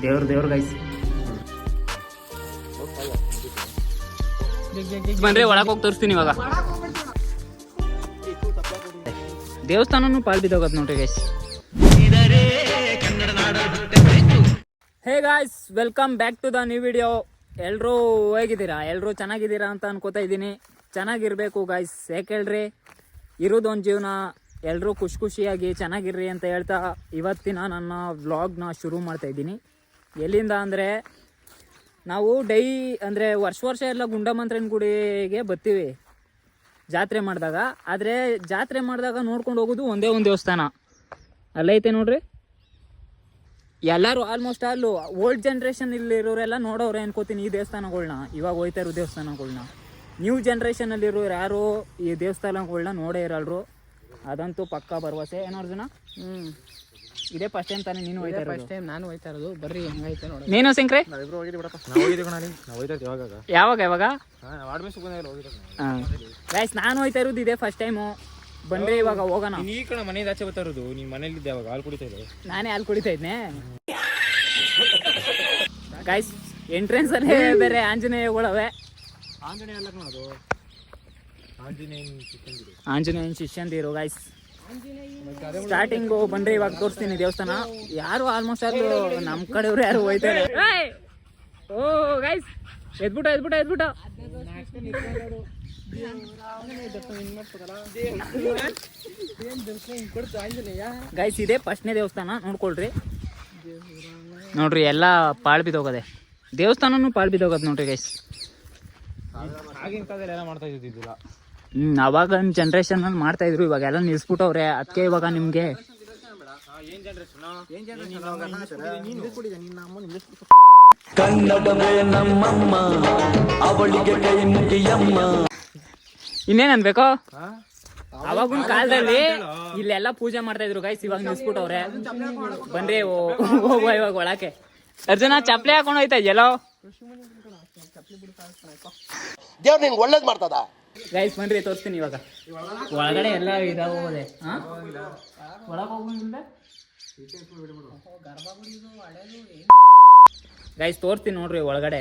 ದೇವ್ರ ಗೈಸ್ ಬನ್ರಿ ಒಳಗೆ ಹೋಗಿ ತೋರಿಸ್ತೀನಿ ಇವಾಗ. ದೇವಸ್ಥಾನನು ಪಾಲ್ ಬಿದ್ದೋಗತ್ ನೋಡ್ರಿ guys. Hey guys, welcome back to the new video. ಎಲ್ಲರೂ ಹೇಗಿದ್ದೀರಾ? ಎಲ್ಲರೂ ಚೆನ್ನಾಗಿದ್ದೀರಾ ಅಂತ ಅನ್ಕೋತಾ ಇದ್ದೀನಿ. ಚೆನ್ನಾಗಿರ್ಬೇಕು ಗಾಯ್ಸ್, ಯಾಕೆ ಹೇಳ್ರಿ, ಇರೋದೊಂದು ಜೀವನ, ಎಲ್ಲರೂ ಖುಷಿಯಾಗಿ ಚೆನ್ನಾಗಿರ್ರಿ ಅಂತ ಹೇಳ್ತಾ ಇವತ್ತಿನ ನನ್ನ ವ್ಲಾಗ್ನ ಶುರು ಮಾಡ್ತಾ ಇದ್ದೀನಿ. ಎಲ್ಲಿಂದ ಅಂದರೆ, ನಾವು ವರ್ಷ ಎಲ್ಲ ಗುಂಡಮಂತ್ರನ ಗುಡಿಗೆ ಬರ್ತೀವಿ ಜಾತ್ರೆ ಮಾಡಿದಾಗ. ಆದರೆ ಜಾತ್ರೆ ಮಾಡಿದಾಗ ನೋಡ್ಕೊಂಡು ಹೋಗೋದು ಒಂದೇ ಒಂದು ದೇವಸ್ಥಾನ ಅಲ್ಲೈತೆ ನೋಡ್ರಿ. ಎಲ್ಲರೂ ಆಲ್ಮೋಸ್ಟ್ ಆಲು ಓಲ್ಡ್ ಜನ್ರೇಷನ್ ಇಲ್ಲಿರೋರೆಲ್ಲ ನೋಡೋರೆ ಅನ್ಕೋತೀನಿ ಈ ದೇವಸ್ಥಾನಗಳ್ನ, ಇವಾಗ ಹೋಯ್ತಾ ಇರೋ ದೇವಸ್ಥಾನಗಳ್ನ. ನ್ಯೂ ಜನ್ರೇಷನಲ್ಲಿರೋರು ಯಾರು ಈ ದೇವಸ್ಥಾನಗಳ್ನ ನೋಡೇ ಇರಲ್ರು, ಅದಂತೂ ಪಕ್ಕಾ ಭರವಸೆ. ಏನೋ ಅರ್ಜುನ, ಇದೇ ಫಸ್ಟ್ ಟೈಮ್ ತಾನೇ ನೀನು ಹೋಯ್ತಾ ಇರೋದು? ಫಸ್ಟ್ ಟೈಮ್ ನಾನು ಹೋಯ್ತಾ ಇರೋದು. ಬರ್ರಿ ಹೆಂಗೈತೆ ನೋಡಿ. ನೀನು ಸಿಂಕ್ರೆ ಯಾವಾಗ ಗೈಸ್ ನಾನು ಹೋಯ್ತಾ ಇರೋದು ಇದೇ ಫಸ್ಟ್ ಟೈಮು. ಬನ್ರಿ ಇವಾಗ ಹೋಗೋಣ. ಈ ಕಡೆ ಮನೆಯಿಂದ ಆಚೆ ಬರ್ತಾ ಇರೋದು, ನೀನ್ ಮನೇಲಿದ್ದೆ ಅವಾಗ ಹಾಲು ಕುಡಿತಾ ಇದ್ದೆ. ನಾನೇ ಹಾಲು ಕುಡಿತಾ ಇದ್ನೆ ಗೈಸ್. ಎಂಟ್ರೆನ್ಸ್ ಅಲ್ಲಿ ಬೇರೆ ಆಂಜನೇಯಗಳವೆ. ಆಂಜನೇಯನ್ ಶಿಷ್ಯಂದಿರು ಗೈಸ್. ಸ್ಟಾರ್ಟಿಂಗು ಬಂದ್ರೆ ಇವಾಗ ತೋರಿಸ್ತೀನಿ ದೇವಸ್ಥಾನ. ಯಾರು ಆಲ್ಮೋಸ್ಟ್ ಆಲ್ ನಮ್ಮ ಕಡೆಯವ್ರು ಯಾರು ಹೋಯ್ತಾರೆ. ಓ ಗೈಸ್, ಎದ್ಬಿಟ್ಟ ಗೈಸ್. ಇದೇ ಫಸ್ಟ್ನೇ ದೇವಸ್ಥಾನ, ನೋಡ್ಕೊಳ್ರಿ. ನೋಡ್ರಿ ಎಲ್ಲ ಪಾಳ್ ಬಿದ್ದೋಗದೆ, ದೇವಸ್ಥಾನನು ಪಾಳ್ ಬಿದ್ದೋಗದ್ ನೋಡ್ರಿ ಗೈಸ್. ಆಗಿನ ಕಾಲದಲ್ಲಿ ಎಲ್ಲ ಮಾಡ್ತಾ ಇದ್ದಿದ್ದಿಲ್ಲ. ಅವಾಗ ಜನ್ರೇಷನ್ ಅಲ್ಲಿ ಮಾಡ್ತಾ ಇದ್ರು, ಇವಾಗ ಎಲ್ಲ ನಿಲ್ಸ್ಬಿಟ್ಟವ್ರೆ. ಅದಕ್ಕೆ ಇವಾಗ ನಿಮ್ಗೆ ಕನ್ನಡವೇ ನಮ್ಮಮ್ಮ, ಅವಳಿಗೆ ಕೈ ಮುಗಿಯಮ್ಮ. ಇನ್ನೇನ್ ಅನ್ಬೇಕು? ಅವಾಗಿನ ಕಾಲದಲ್ಲಿ ಇಲ್ಲೆಲ್ಲ ಪೂಜೆ ಮಾಡ್ತಾ ಇದ್ರು ಗೈಸ್, ಇವಾಗ ನಿಲ್ಸ್ಬಿಟ್ಟವ್ರೆ. ಬನ್ರಿ ಹೋಗುವ ಇವಾಗ ಒಳಕ್ಕೆ. ಅರ್ಜುನ ಚಪ್ಲಿ ಹಾಕೊಂಡು ಹೋಯ್ತಾ ಇದೆಯಲ್ಲೋ ದೇವ್ರು ನಿಂಗೆ ಒಳ್ಳೇದ್ ಮಾಡ್ತದ ಗೈಸ್. ಬನ್ರಿ ತೋರಿಸ್ತೀನಿ ಇವಾಗ. ಒಳಗಡೆ ಎಲ್ಲ ಇದಾಗೋದೆ. ಒಳಗೆ ಹೋಗೋದಿಲ್ಲ ಗೈಸ್, ತೋರಿಸ್ತೀನಿ ನೋಡ್ರಿ ಒಳಗಡೆ.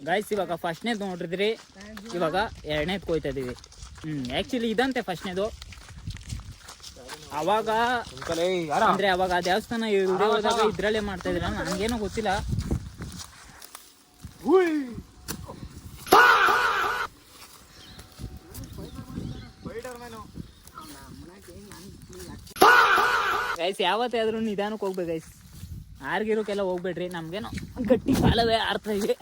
ಗೈಸ್ ಇವಾಗ ಫಸ್ಟ್ನೇದು ನೋಡಿದ್ರಿ, ಇವಾಗ ಎರಡನೇದು ಕೊಯ್ತಾ ಇದೀವಿ. ಆ್ಯಕ್ಚುಲಿ ಇದಂತೆ ಫಸ್ಟ್ನೇದು. ಅವಾಗ ಅಂದ್ರೆ ಅವಾಗ ದೇವಸ್ಥಾನ ಹೋದಾಗ ಇದ್ರಲ್ಲೇ ಮಾಡ್ತಾ ಇದ್ರ, ನನಗೇನೋ ಗೊತ್ತಿಲ್ಲ. ಗೈಸ್ ಯಾವತ್ತಾದ್ರೂ ನಿಧಾನಕ್ಕೆ ಹೋಗ್ಬೇಕು ಗೈಸ್, ಆರ್ಗಿರೋಕೆಲ್ಲ ಹೋಗ್ಬೇಡ್ರಿ. ನಮ್ಗೇನೋ ಗಟ್ಟಿ ಕಾಲವೇ ಆಡ್ತಾ ಇದೆ.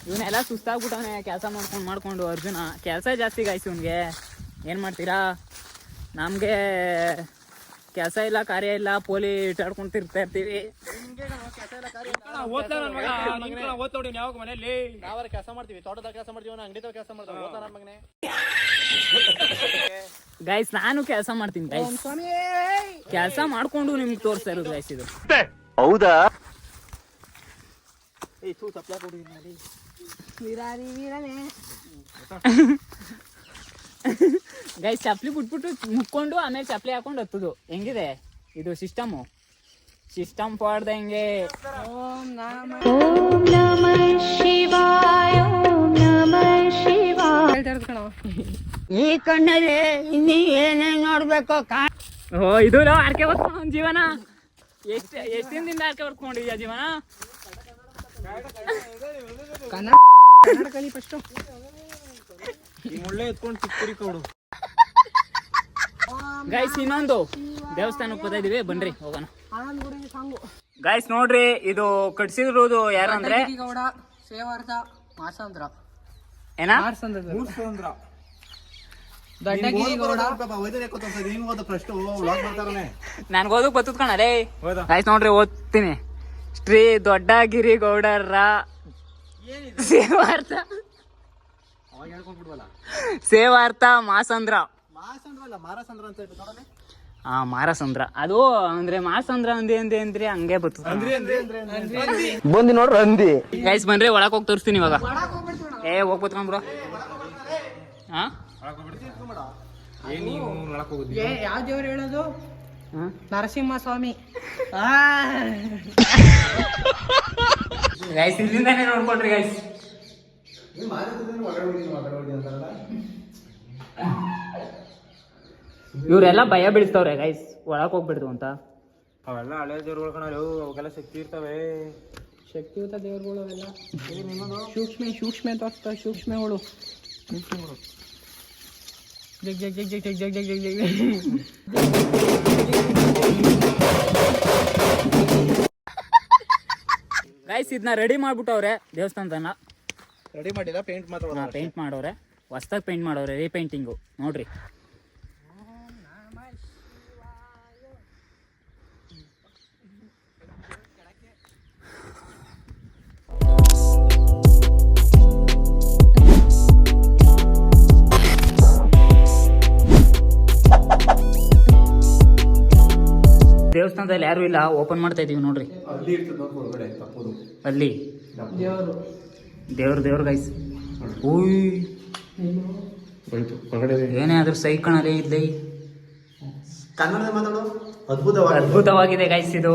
ಇವನ್ನೆಲ್ಲ ಸುಸ್ತಾಗ್ಬಿಟ್ಟವನೆ ಕೆಲಸ ಮಾಡ್ಕೊಂಡು. ಅರ್ಜುನ ಕೆಲಸ ಜಾಸ್ತಿ ಗಾಯ್ಸ್ ಇವನ್ಗೆ. ಏನು ಮಾಡ್ತೀರಾ, ನಮಗೆ ಕೆಲಸ ಇಲ್ಲ, ಕಾರ್ಯ ಇಲ್ಲ, ಪೋಲಿ ಇಟ್ಟಾಡ್ಕೊಂಡು ತಿರ್ತಾ ಇರ್ತೀವಿ. ಕೆಲಸ ಮಾಡ್ತೀವಿ, ತೋಟದಾಗ ಕೆಲಸ ಮಾಡ್ತೀವಿ, ಅಂಗಡಿ ಕೆಲಸ ಮಾಡ್ತೀವಿ. ಗೈಸ್ ನಾನು ಕೆಲಸ ಮಾಡ್ತೀನಿ ಗೈಸ್, ಕೆಲಸ ಮಾಡ್ಕೊಂಡು ನಿಮ್ಗೆ ತೋರಿಸ್ತಾ ಇರೋದು ಗೈಸ್ ಇದು. ಹೌದಾ? ಗೈಸ್ ಚಪ್ಲಿ ಬಿಟ್ಬಿಟ್ಟು ಮುಕ್ಕೊಂಡು ಆಮೇಲೆ ಚಪ್ಲಿ ಹಾಕೊಂಡು ಹತ್ತದು. ಹೆಂಗಿದೆ ಇದು ಸಿಸ್ಟಮ್ ಪಾಡ್ದ ಹೆಂಗೆ. ಓಂ ನಮಃ ಶಿವಾಯ, ಓಂ ನಮಃ ಶಿವಾಯ. ಈ ಕಣ್ಣಲ್ಲಿ ಇನ್ನೀ ಏನೇನ್ ನೋಡ್ಬೇಕು. ಓ ಇದು ಆರ್ಕೆ ಬರ್ಕೊಂಡು ಜೀವನ. ಎಷ್ಟು ದಿನದಿಂದ ಆರ್ಕೆ ಬರ್ಕೊಂಡಿದ್ಯಾ ಜೀವನ? ಕನ್ನಡ ಕಲಿ ಫಸ್ಟ್. ಮುಳ್ಳೆ ಎತ್ಕೊಂಡು ಚಿಕ್ಕುರಿ ಕೊಡು ಗೈಸ್. ಇನ್ನೊಂದು ದೇವಸ್ಥಾನಕ್ಕೆ ಬರ್ತಾ ಇದೀವಿ, ಬನ್ರಿ ಹೋಗೋಣ. ಗೈಸ್ ನೋಡ್ರಿ, ಇದು ಕಟ್ಸಿರೋದು ಯಾರು ಅಂದ್ರೆ ಸೇವಾರ್ಥ ಮಾಸಂದ್ರ. ಏನ ನನ್ಗೋದಕ್ ಬತ್ತದ ಕಣಲೇ. ಗೈಸ್ ನೋಡ್ರಿ ಓದ್ತೀನಿ. ಶ್ರೀ ದೊಡ್ಡಗಿರಿ ಗೌಡರ ಸೇವಾರ್ಥ ಮಾಸಂದ್ರ. ಮಾರಸಂದ್ರ ಅದು ಅಂದ್ರೆ ಮಾಸಂದ್ರ ಅಂದ್ರೆ ಹಂಗೆ ಬರ್ತದೆ. ಬಂದಿ ನೋಡ್ರಿ ಅಂದಿ. ಗೈಸ್ ಬನ್ರಿ ಒಳಕ್ ಹೋಗಿ ತೋರಿಸ್ತೀನಿ ಇವಾಗ. ಹೋಗ್ಬತ್ಕೊಂಡ್ ಬ್ರೋ. ಹಾಂ ಯಾವ ದೇವ್ರು ಹೇಳೋದು? ನರಸಿಂಹ ಸ್ವಾಮಿ. ಗೈಸ್ ಇಲ್ಲಿಂದಾನೇ ನೋಡ್ಕೊಳ್ರಿ ಗೈಸ್. ಇವರೆಲ್ಲ ಭಯ ಬೀಳಿಸ್ತವ್ರೆ ಗೈಸ್, ಒಳಗೆ ಹೋಗ್ಬಿಡ್ದು ಅಂತ. ಅವೆಲ್ಲ ಹಳೆ ದೇವ್ರುಗಳು ಕಣವು, ಅವೆಲ್ಲ ಶಕ್ತಿ ಇರ್ತವೆ. ಶಕ್ತಿಯುತ ದೇವ್ರುಗಳು ಅವೆಲ್ಲ ಸೂಕ್ಷ್ಮ ತೋರಿಸ್ತಾವೆ. ಸೂಕ್ಷ್ಮಗಳು ಜಗ್ ಜಗ್ ಜಗ್ ಜಗ್ ಜಗ್ ಜಗ್ ಜಗ್ ಜಗ್ ಜಗ್. ಗೈಸ್ ಇದನ್ನ ರೆಡಿ ಮಾಡ್ಬಿಟ್ಟವ್ರೆ ದೇವಸ್ಥಾನದನ್ನ. ರೆಡಿ ಮಾಡಿಲ್ಲ, ಪೇಂಟ್ ಮಾತ್ರ ಪೇಂಟ್ ಮಾಡೋರೆ, ಹೊಸ್ದಾಗಿ ಪೇಂಟ್ ಮಾಡೋರೆ, ರೀಪೇಂಟಿಂಗು ನೋಡ್ರಿ. ದೇವಸ್ಥಾನದಲ್ಲಿ ಯಾರು ಇಲ್ಲ, ಓಪನ್ ಮಾಡ್ತಾ ಇದೀವಿ ನೋಡ್ರಿ. ಅಲ್ಲಿ ದೇವ್ರು ಗೈಸ್. ಏನೇ ಆದ್ರೂ ಸೈ ಕಣಲೇ ಇದ್ಲೈ. ಕನ್ನಡ ಮಾತಾಡೋ ಅದ್ಭುತವಾಗಿದೆ ಗೈಸ್ ಇದು.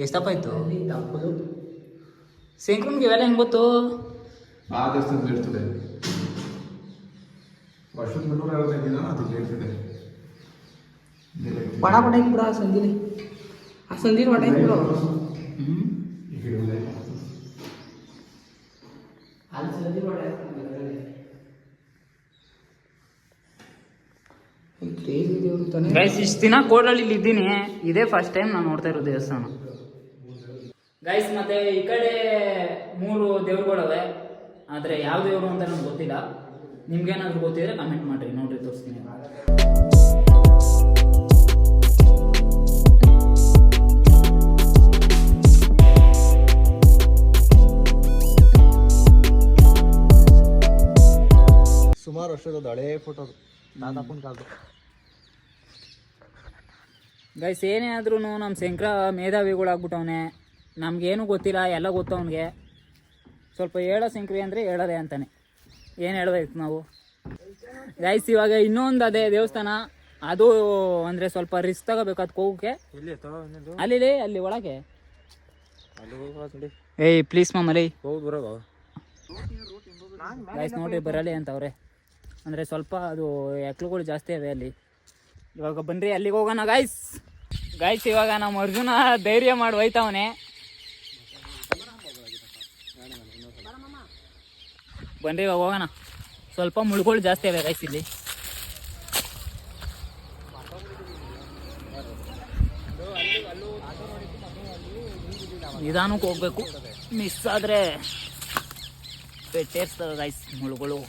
ಎಷ್ಟಪ್ಪ ಇತ್ತು ಶಂಕರನ್ಗೆ ಇವೆಲ್ಲ ಹೆಂಗ್ ಗೊತ್ತು? ಆ ದೇವಸ್ಥಾನದಲ್ಲಿ ಇರ್ತದೆ, ವರ್ಷದ 365 ದಿನ ಅದಕ್ಕೆ ಇರ್ತದೆ. ವಡ ಹೊಡೆಯಕ್ಕೆ ಬಿಡ ಆ ಸಂದಿನ ಹೊಡೆಯಕ್ಕೆ ಬಿಡು. ಗೈಸ್ ಇಷ್ಟು ದಿನ ಕೋಡಳ್ಳಿ ಇದ್ದೀನಿ, ಇದೇ ಫಸ್ಟ್ ಟೈಮ್ ನಾನು ನೋಡ್ತಾ ಇರೋ ದೇವಸ್ಥಾನ ಗೈಸ್. ಮತ್ತೆ ಈ ಕಡೆ 3 ದೇವ್ರುಗಳವೆ, ಆದರೆ ಯಾವ ದೇವರು ಅಂತ ನಮ್ಗೆ ಗೊತ್ತಿಲ್ಲ. ನಿಮ್ಗೇನಾದ್ರು ಗೊತ್ತಿದ್ರೆ ಕಮೆಂಟ್ ಮಾಡಿರಿ, ನೋಡ್ರಿ ತೋರಿಸ್ತೀನಿ. ಸುಮಾರು ವರ್ಷದ ಹಳೆ ಫೋಟೋ, ದಾದಾಪುನ್ ಕಾಲದ್ದು. ಗೈಸ್ ಏನೇ ಆದ್ರೂ ನಮ್ಮ ಶಂಕರ ಮೇಧಾವಿಗಳಾಗ್ಬಿಟ್ಟವನೆ, ನಮ್ಗೇನು ಗೊತ್ತಿಲ್ಲ, ಎಲ್ಲ ಗೊತ್ತು ಅವನಿಗೆ. ಸ್ವಲ್ಪ ಹೇಳೋ ಶಂಕರಿ ಅಂದರೆ ಹೇಳೋದೆ ಅಂತಾನೆ, ಏನು ಹೇಳಬೇಕು ನಾವು ಗೈಸ್. ಇವಾಗ ಇನ್ನೊಂದು ಅದೇ ದೇವಸ್ಥಾನ, ಅದು ಅಂದರೆ ಸ್ವಲ್ಪ ರಿಸ್ಕ್ ತಗೋಬೇಕು ಅದಕ್ಕೆ ಹೋಗೋಕ್ಕೆ. ಅಲ್ಲಿ ಒಳಗೆ ಏಯ್ ಪ್ಲೀಸ್ ಮಾಮಲಿ ಗೈಸ್ ನೋಡ್ರಿ ಬರಲಿ ಅಂತವ್ರೆ. ಅಂದರೆ ಸ್ವಲ್ಪ ಅದು ಎಕ್ಳುಗಳು ಜಾಸ್ತಿ ಅವೆ ಅಲ್ಲಿ. ಇವಾಗ ಬನ್ರಿ ಅಲ್ಲಿಗೆ ಹೋಗೋಣ ಗೈಸ್. ಇವಾಗ ನಮ್ಮ ಅರ್ಜುನ ಧೈರ್ಯ ಮಾಡಿ ಹೋಯ್ತವನೆ. ಬನ್ರಿ ಇವಾಗ ಹೋಗೋಣ. ಸ್ವಲ್ಪ ಮುಳುಗಳು ಜಾಸ್ತಿ ಅವೆ ಗೈಸ್ ಇಲ್ಲಿ. ನಿಧಾನಕ್ಕೆ ಹೋಗ್ಬೇಕು, ಮಿಸ್ ಆದರೆ ಪೆಟ್ಟೇರ್ತವೆ ಗೈಸ್ ಮುಳುಗಳು.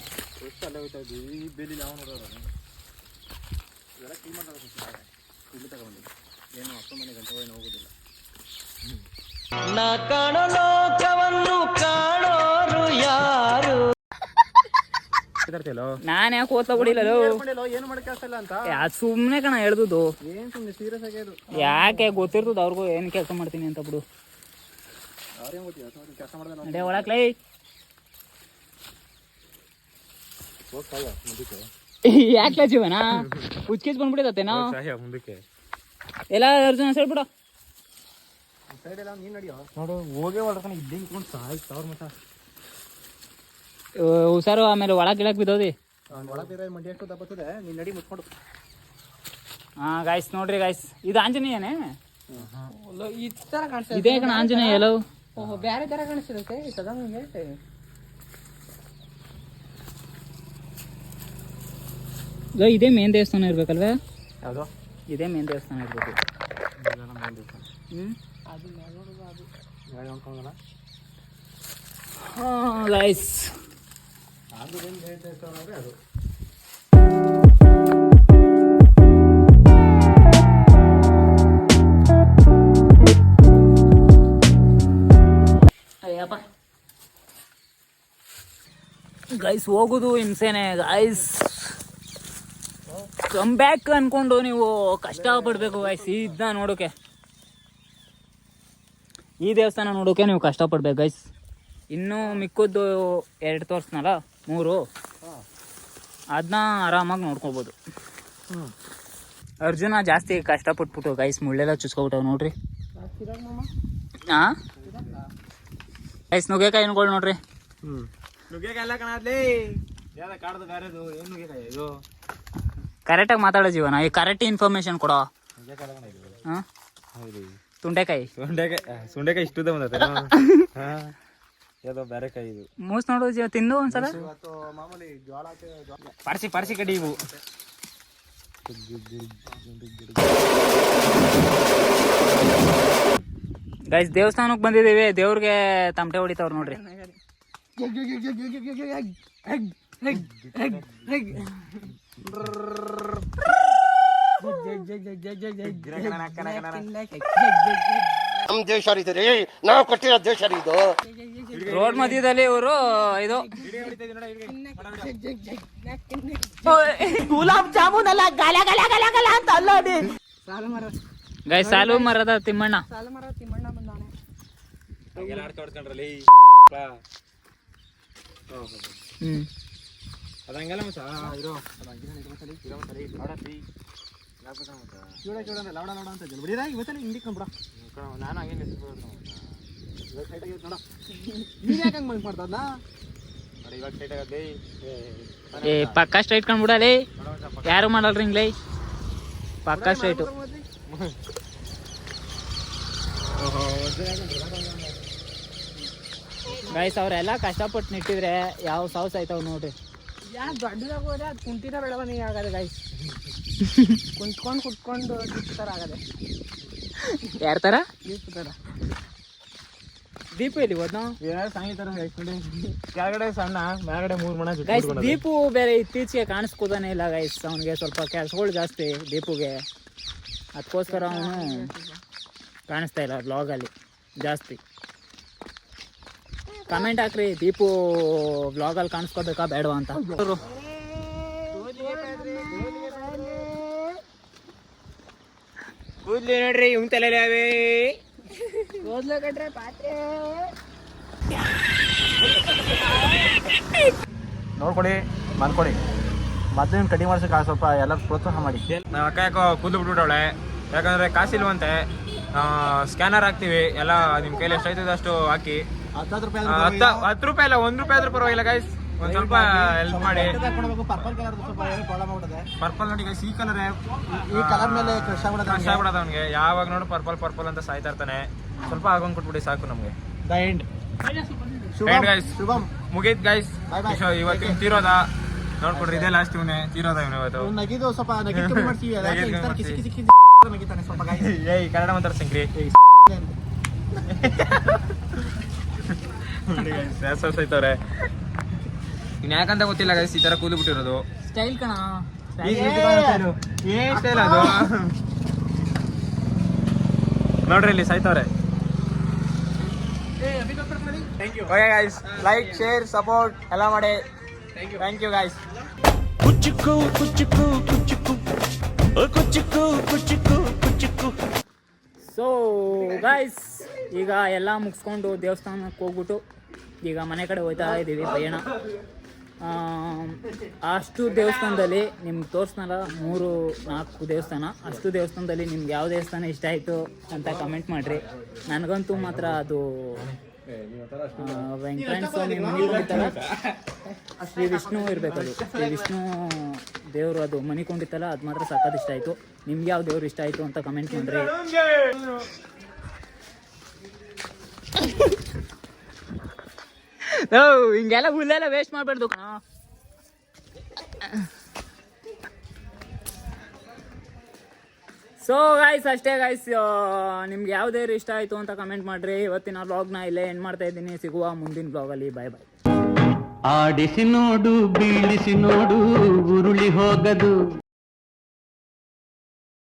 ನಾ ಕಾಣೋ ಲೋಕವನ್ನು ಕಾಣೋರು ಯಾರು? ನಾನು ಯಾಕೆ ಓದ್ತಾ ಬಿಡಿಲ್ಲೋ, ಏನು ಮಾಡಕ್ಕೆ ಆಗ್ತಿಲ್ಲ ಅಂತ. ಅದು ಸುಮ್ಮನೆ ಕಣ ಹೇಳ್ದುದು. ಏನು ಸುಮ್ಮನೆ ಸೀರಿಯಸ್ ಆಗಿ ಅದು ಯಾಕೆ ಗೊತ್ತಿರ್ತದ ಅವ್ರಿಗೂ ಏನು ಕೆಲಸ ಮಾಡ್ತೀನಿ ಅಂತ ಬಿಡು. ಅವ್ರೇನು ಗೊತ್ತಿಲ್ಲ ಕೆಲಸ ಮಾಡಿದ್ರೆ ನಡೆ ಒಳಕ್ಲೈ. ಯಾಕೆ ಜೀವನ ಉಚ್ಕೇಜ್ ಬಂದ್ಬಿಡಿದತ್ತೇನೋ ಮುಂದಕ್ಕೆ ಎಲ್ಲ ಅರ್ಜುನ ಸೇರ್ಬಿಡ. ಸೈಡ್ ಎಲ್ಲ ನೀನು ನಡಿಯೋ ನೋಡು, ಹೋಗೇ ಹೊಡ್ಕೊಂಡು ಇದ್ದೇ ನಿಂತ್ಕೊಂಡು ಸಾವಿರ ಮಟ ಹುಷಾರು, ಆಮೇಲೆ ಒಳಗೆ ಗಿಳಕ್ ಬಿದ್ದೋದಿ. ಒಳಗೆ ಮಂಡಿ ಎಷ್ಟು ಬರ್ತದೆ, ನೀನು ನಡಿ ಮುಚ್ಕೊಂಡು. ಹಾಂ ಗಾಯ್ಸ್ ನೋಡ್ರಿ ಗಾಯ್ಸ್, ಇದು ಆಂಜನೇಯನೇ? ಈ ತರ ಕಾಣಿಸ್ತದೆ. ಇದೇ ಕಣ ಆಂಜನೇಯ ಎಲ್ಲೋ. ಓಹೋ, ಬೇರೆ ತರ ಕಾಣಿಸ್ತಿರುತ್ತೆ ಸದಾ ನನಗೆ. ಇದೇ ಮೇನ್ ದೇವಸ್ಥಾನ ಇರ್ಬೇಕಲ್ವೇ? ಯಾವುದೋ ಇದೇ ಮೇನ್ ದೇವಸ್ಥಾನ ಇರ್ಬೇಕು. ಹಾಂ ಗೈಸ್ ಅಯ್ಯಪ್ಪ ಗೈಸ್ ಹೋಗೋದು ಹಿಂಸೆನೆ ಗೈಸ್. ಕಮ್ ಬ್ಯಾಕ್ ಅನ್ಕೊಂಡು ನೀವು ಕಷ್ಟ ಪಡ್ಬೇಕು ಗೈಸ್. ಇದನ್ನ ನೋಡೋಕೆ, ಈ ದೇವಸ್ಥಾನ ನೋಡೋಕೆ ನೀವು ಕಷ್ಟಪಡ್ಬೇಕು ಗೈಸ್. ಇನ್ನೂ ಮಿಕ್ಕದ್ದು 2 ತೋರಿಸ್ನಲ್ಲ 3 ಅದನ್ನ ಆರಾಮಾಗಿ ನೋಡ್ಕೊಬೋದು. ಅರ್ಜುನ ಜಾಸ್ತಿ ಕಷ್ಟಪಟ್ಬಿಟ್ಟು ಗೈಸ್ ಮುಳ್ಳೆಲ್ಲ ಚುಚ್ಕೊಬಿಟ್ಟವು ನೋಡ್ರಿ. ಹಾಂ ಗೈಸ್ ನುಗ್ಗೆಕಾಯಿಗಳು ನೋಡ್ರಿ. ನುಗ್ಗೆಕಾಯಿ ಕಾಣದ್ಲಿ ಯಾವ್ದು ಕಾಡ್ದು ಬೇರೆದು ಏನು ನುಗ್ಗೆಕಾಯಿ ಇದು. ಕರೆಕ್ಟಾಗಿ ಮಾತಾಡೋ ಜೀವನ, ಈ ಕರೆಕ್ಟ್ ಇನ್ಫಾರ್ಮೇಶನ್ ಕೊಡೋ. ಹಾಂ ತುಂಡೆಕಾಯಿ ಸುಂಡೆಕಾಯಿ ಇಷ್ಟುದ ಬಂದತೆ ಯಾವ್ದೋ ಬೇರೆ ಕಾಯಿ ಇದು. ಮೂಸ್ ನೋಡು ಜೀವ ತಿಂದು ಒಂದ್ಸಲ. ಮಾಮೂಲಿ ಜೋಳ ಪಾರ್ಸಿ ಕಡಿ ಇವು. ಗೈಸ್ ದೇವಸ್ಥಾನಕ್ಕೆ ಬಂದಿದ್ದೀವಿ, ದೇವ್ರಿಗೆ ತಮಟೆ ಹೊಡಿತಾವ್ರು ನೋಡ್ರಿ. ನಮ್ ದೇಶ ರೀ, ನಾವು ಕೊಟ್ಟಿರೋ ದೇಶ ರೀ ಇದು. ರೋಡ್ ಮಧ್ಯದಲ್ಲಿ ಇವರು ಇದು ಗುಲಾಬ್ ಜಾಮೂನ್ ಅಲ್ಲ ಗಲ ಗಲ ಗಲ ಗಲ ಅಂತ ಅಲ್ಲೋಡಿ. ಗೈಸ್ ಸಾಲು ಮರದ ತಿಮ್ಮಣ್ಣ. ಅದಂಗೆಲ್ಲ ನಾನು ಹಂಗೆ ಏ ಪಕ್ಕ ಸ್ಟ್ರೈಟ್ ಕಂಡ್ಬಿಡಲಿ, ಯಾರು ಮಾಡಲ್ರಿ ಹಿಂಗ್ಲೈ, ಪಕ್ಕ ಸ್ಟ್ರೈಟು. ಗೈಸ್ ಅವರೆಲ್ಲ ಕಷ್ಟಪಟ್ಟು ನಿಟ್ಟಿದ್ರೆ ಯಾವ ಸಾವ್ಸ್ ಆಯ್ತಾವ ನೋಡ್ರಿ. ದೊಡ್ಡದಾಗ ಹೋದ್ರೆ ಅದು ಕುಂಟಿನ ಬೆಳವ ನೀ ಆಗದೆ ಗೈಸ್. ಕುತ್ಕೊಂಡು ತರ ಆಗದೆ. ಯಾರ ಥರ ದೀಪ ತರ. ದೀಪು ಎಲ್ಲಿ ಹೋದ್ ನಾವು ಕೆಳಗಡೆ ಸಣ್ಣ ಮೇಲ್ಗಡೆ 3 ಮಣ. ಗೈಸ್ ದೀಪು ಬೇರೆ ಇತ್ತೀಚೆಗೆ ಕಾಣಿಸ್ಕೋತಾನೆ ಇಲ್ಲ ಗೈಸ್. ಅವನಿಗೆ ಸ್ವಲ್ಪ ಕೆಲಸಗಳು ಜಾಸ್ತಿ ದೀಪುಗೆ, ಅದಕ್ಕೋಸ್ಕರ ಅವನು ಕಾಣಿಸ್ತಾ ಇಲ್ಲ ಬ್ಲಾಗಲ್ಲಿ ಜಾಸ್ತಿ. ಕಮೆಂಟ್ ಹಾಕ್ರಿ, ದೀಪು ಬ್ಲಾಗಲ್ಲಿ ಕಾಣಿಸ್ಕೋಬೇಕಾ ಬೇಡವಾ ಅಂತ. ಕೂದ್ಲಿ ನೋಡ್ರಿ ಇವ್ ತಲೆಯಾವೆ ನೋಡ್ಕೊಡಿ ಮಾಡ್ಕೊಡಿ. ಮೊದಲೇ ಕಡಿಮೆ ಮಾಡ್ಸಕ್ಕೆ ಸ್ವಲ್ಪ ಎಲ್ಲ ಪ್ರೋತ್ಸಾಹ ಮಾಡಿ. ನಮ್ಮ ಅಕ್ಕ ಯಾಕೋ ಕೂದಲು ಬಿಟ್ಬಿಟ್ಟವಳೆ, ಯಾಕಂದ್ರೆ ಕಾಸಿಲ್ವಂತೆ. ಸ್ಕ್ಯಾನರ್ ಹಾಕ್ತೀವಿ, ಎಲ್ಲ ನಿಮ್ಮ ಕೈಲಿ ಎಷ್ಟಾಯ್ತದೆ ಅಷ್ಟು ಹಾಕಿ. 10 ರೂಪಾಯಿ ಅಲ್ಲ, 1 ರೂಪಾಯಿ ಆದ್ರೂ ಪರವಾಗಿಲ್ಲ ಗೈಸ್, ಒಂದ್ ಸ್ವಲ್ಪ ಹೆಲ್ಪ್ ಮಾಡಿ. ಪರ್ಪಲ್ ನೋಡಿ ಗೈಸ್, ಈ ಕಲರ್ ಮೇಲೆ ಕ್ರಶ್ ಆಗ್ಬಿಡೋದು ಅವ್ನಿಗೆ. ಯಾವಾಗ ನೋಡು ಪರ್ಪಲ್ ಅಂತ ಸಾಯ್ತಾ ಇರ್ತಾನೆ. ಸ್ವಲ್ಪ ಆಗೊಂಡ್ ಕೊಟ್ಬಿಡಿ ಸಾಕು ನಮ್ಗೆ. ಮುಗೀತ್ ಗೈಸ್, ಇವತ್ತಿನ ತೀರೋದ ನೋಡ್ಕೊಡ್ರಿ. ಇದೇ ಲಾಸ್ಟ್ ಇವನೇ ತೀರೋದ ಇವನು ಇವತ್ತು. ಏಯ್ ಕನ್ನಡ ಮಾತಾಡ್ಸಂಗ್ರಿ. ಸೈತವ್ರೆ ಇನ್ ಯಾಕಂತ ಗೊತ್ತಿಲ್ಲ ಗೈಸ್, ಈ ತರ ಕೂದು ಬಿಟ್ಟಿರೋದು ಸ್ಟೈಲ್ ಕಣ. ಏನ್ ಸ್ಟೈಲ್ ಅದು ನೋಡ್ರಿ, ಇಲ್ಲಿ ಸಾಯ್ತವ್ರೆ. Okay guys, like share support ಎಲ್ಲ ಮಾಡಿ. Thank you guys. ಕುಚ್ಚುಕು ಕುಚ್ಚುಕು ಕುಚ್ಚುಕು ಕುಚ್ಚುಕು ಕುಚ್ಚುಕು ಕುಚ್ಚುಕು. ಸೊ ಗೈಸ್ ಈಗ ಎಲ್ಲ ಮುಗಿಸ್ಕೊಂಡು ದೇವಸ್ಥಾನಕ್ಕೆ ಹೋಗ್ಬಿಟ್ಟು ಈಗ ಮನೆ ಕಡೆ ಹೋಗ್ತಾ ಇದ್ದೀವಿ ಪಯಣ. ಅಷ್ಟು ದೇವಸ್ಥಾನದಲ್ಲಿ ನಿಮ್ಗೆ ತೋರಿಸ್ನಲ್ಲ 3-4 ದೇವಸ್ಥಾನ. ಅಷ್ಟು ದೇವಸ್ಥಾನದಲ್ಲಿ ನಿಮ್ಗೆ ಯಾವ ದೇವಸ್ಥಾನ ಇಷ್ಟ ಆಯಿತು ಅಂತ ಕಮೆಂಟ್ ಮಾಡಿರಿ. ನನಗಂತೂ ಮಾತ್ರ ಅದು ವೆಂಕಟೇಶ್ವರ ಸ್ವಾಮಿ ಮನಿಕೊಂಡಿತ್ತಲ್ಲ, ಶ್ರೀ ವಿಷ್ಣು ಇರಬೇಕದು, ಶ್ರೀ ವಿಷ್ಣು ದೇವರು ಅದು ಮನಿಕೊಂಡಿತ್ತಲ್ಲ, ಅದು ಮಾತ್ರ ಸಖತ್ ಇಷ್ಟ ಆಯಿತು. ನಿಮ್ಗೆ ಯಾವ ದೇವ್ರು ಇಷ್ಟ ಆಯಿತು ಅಂತ ಕಮೆಂಟ್ ಮಾಡಿರಿ. ಹಿಂಗೆಲ್ಲ ಹುಲ್ಲೆಲ್ಲ ವೇಸ್ಟ್ ಮಾಡಬಾರ್ದು ಕಣ. ಸೊ ಗೈಸ್ ಅಷ್ಟೇ ಗೈಸ್, ನಿಮ್ಗೆ ಯಾವ ದೇವ್ರು ಇಷ್ಟ ಆಯಿತು ಅಂತ ಕಮೆಂಟ್ ಮಾಡಿರಿ. ಇವತ್ತಿನ ಬ್ಲಾಗ್ನ ಇಲ್ಲೇ ಎಂಡ್ ಮಾಡ್ತಾ ಇದ್ದೀನಿ. ಸಿಗುವ ಮುಂದಿನ ಬ್ಲಾಗಲ್ಲಿ. ಬಾಯ್ ಬಾಯ್. ಆಡಿಸಿ ನೋಡು, ಬೀಳಿಸಿ ನೋಡು, ಉರುಳಿ ಹೋಗದು.